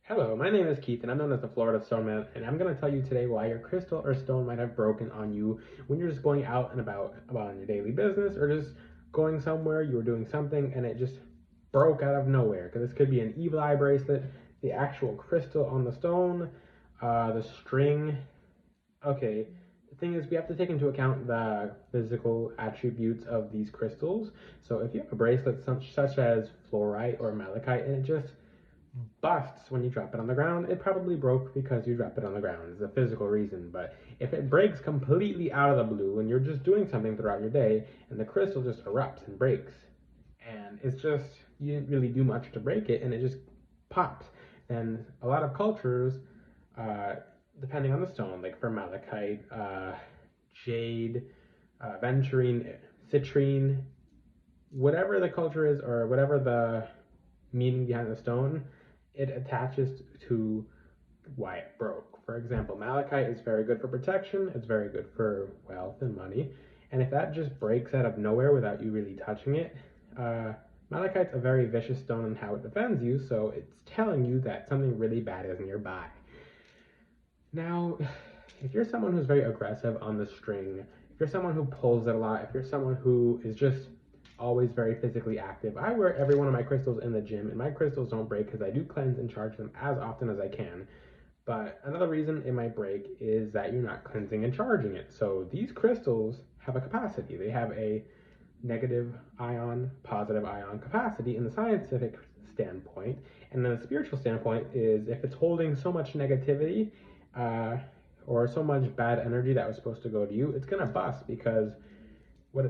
Hello, my name is Keith and I'm known as the Florida Stone Man, and I'm going to tell you today why your crystal or stone might have broken on you when you're just going out and about on your daily business, or just going somewhere, you were doing something and it just broke out of nowhere. Because this could be an evil eye bracelet, the actual crystal on the stone, the string. Okay, the thing is, we have to take into account the physical attributes of these crystals. So if you have a bracelet such as fluorite or malachite and it just busts when you drop it on the ground, it probably broke because you dropped it on the ground. It's a physical reason. But if it breaks completely out of the blue and you're just doing something throughout your day and the crystal just erupts and breaks, and it's just, you didn't really do much to break it and it just pops, then a lot of cultures, uh, depending on the stone, like for malachite, jade, venturine, citrine, whatever the culture is or whatever the meaning behind the stone, it attaches to why it broke. For example, malachite is very good for protection, it's very good for wealth and money. And if that just breaks out of nowhere without you really touching it, malachite's a very vicious stone in how it defends you, so it's telling you that something really bad is nearby. Now, if you're someone who's very aggressive on the string, if you're someone who pulls it a lot, if you're someone who is just always very physically active, I wear every one of my crystals in the gym, and my crystals don't break because I do cleanse and charge them as often as I can. But another reason it might break is that you're not cleansing and charging it. So these crystals have a capacity. They have a negative ion, positive ion capacity in the scientific standpoint. And then the spiritual standpoint is if it's holding so much negativity, uh, or so much bad energy that was supposed to go to you, it's gonna bust because what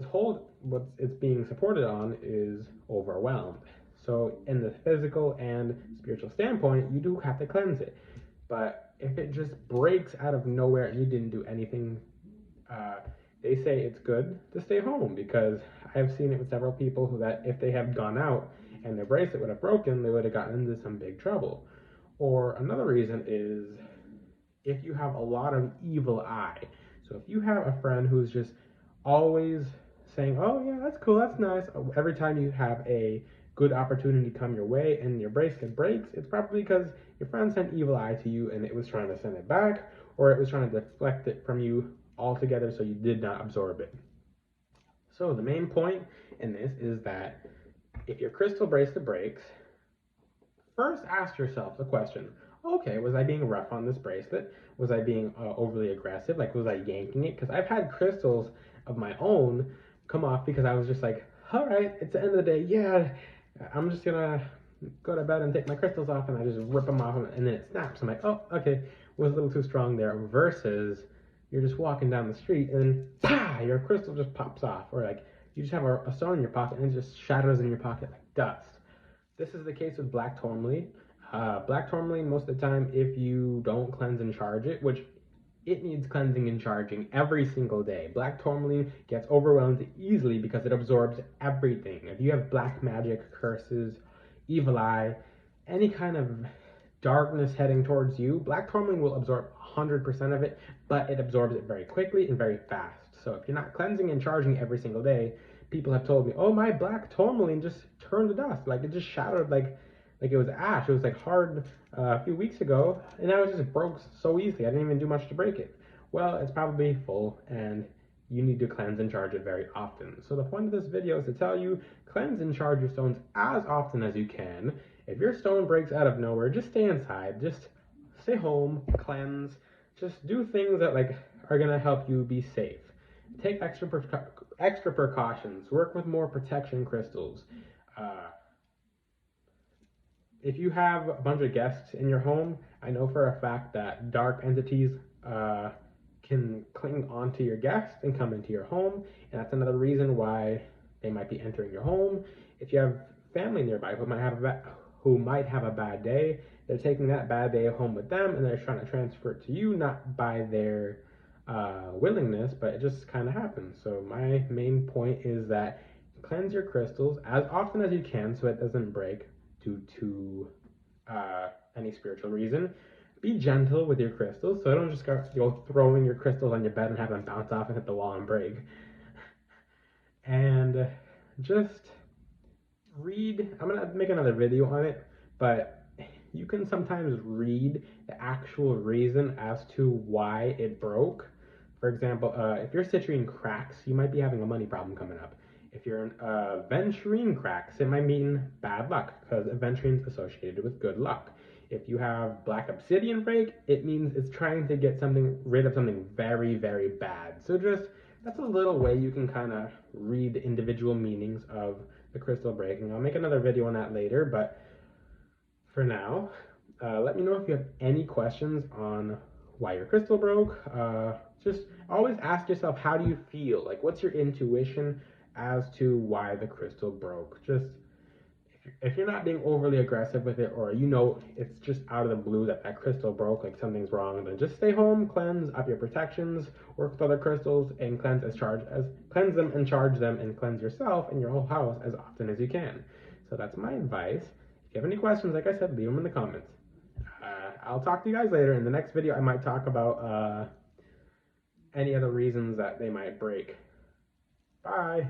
it's being supported on is overwhelmed. So in the physical and spiritual standpoint, you do have to cleanse it. But if it just breaks out of nowhere and you didn't do anything, uh, they say it's good to stay home, because I've seen it with several people who, that if they have gone out and their bracelet would have broken, they would have gotten into some big trouble. Or another reason is if you have a lot of evil eye. So if you have a friend who's just always saying, "Oh yeah, that's cool, that's nice," every time you have a good opportunity come your way and your bracelet breaks, it's probably because your friend sent evil eye to you and it was trying to send it back, or it was trying to deflect it from you altogether so you did not absorb it. So the main point in this is that if your crystal bracelet breaks, first ask yourself the question: okay, was I being rough on this bracelet? Was I being overly aggressive? Like, was I yanking it? Because I've had crystals of my own come off because I was just like, all right, it's the end of the day. Yeah, I'm just gonna go to bed and take my crystals off, and I just rip them off, and then it snaps. I'm like, oh, okay, was a little too strong there. Versus you're just walking down the street and then, pah, your crystal just pops off, or like you just have a stone in your pocket and it just shatters in your pocket like dust. This is the case with black tourmaline. Black tourmaline, most of the time, if you don't cleanse and charge it, which it needs cleansing and charging every single day. Black tourmaline gets overwhelmed easily because it absorbs everything. If you have black magic, curses, evil eye, any kind of darkness heading towards you, black tourmaline will absorb 100% of it, but it absorbs it very quickly and very fast. So if you're not cleansing and charging every single day, people have told me, "Oh, my black tourmaline just turned to dust. Like it just shattered, like it was ash. It was like hard a few weeks ago, and now it just broke so easily. I didn't even do much to break it." Well, it's probably full, and you need to cleanse and charge it very often. So the point of this video is to tell you, cleanse and charge your stones as often as you can. If your stone breaks out of nowhere, just stay inside. Just stay home, cleanse. Just do things that like are gonna help you be safe. Take extra precautions. Work with more protection crystals. Uh, if you have a bunch of guests in your home, I know for a fact that dark entities uh, can cling onto your guests and come into your home, and that's another reason why they might be entering your home. If you have family nearby who might have a bad day, they're taking that bad day home with them, and they're trying to transfer it to you, not by their willingness, but it just kind of happens. So my main point is that cleanse your crystals as often as you can so it doesn't break due to any spiritual reason. Be gentle with your crystals, so don't just go throwing your crystals on your bed and have them bounce off and hit the wall and break. And just read. I'm gonna make another video on it, but you can sometimes read the actual reason as to why it broke. For example, if your citrine cracks, you might be having a money problem coming up. If your aventurine cracks, it might mean bad luck because aventurine is associated with good luck. If you have black obsidian break, it means it's trying to get something rid of something very, very bad. So just that's a little way you can kind of read the individual meanings of the crystal breaking. I'll make another video on that later, but for now, let me know if you have any questions on why your crystal broke. Just always ask yourself, how do you feel? Like, what's your intuition as to why the crystal broke? Just if you're not being overly aggressive with it, or you know it's just out of the blue that that crystal broke, like something's wrong, then just stay home, cleanse up your protections, work with other crystals, and cleanse them and charge them, and cleanse yourself and your whole house as often as you can. So that's my advice. If you have any questions, like I said, leave them in the comments. I'll talk to you guys later. In the next video, I might talk about any other reasons that they might break. Bye.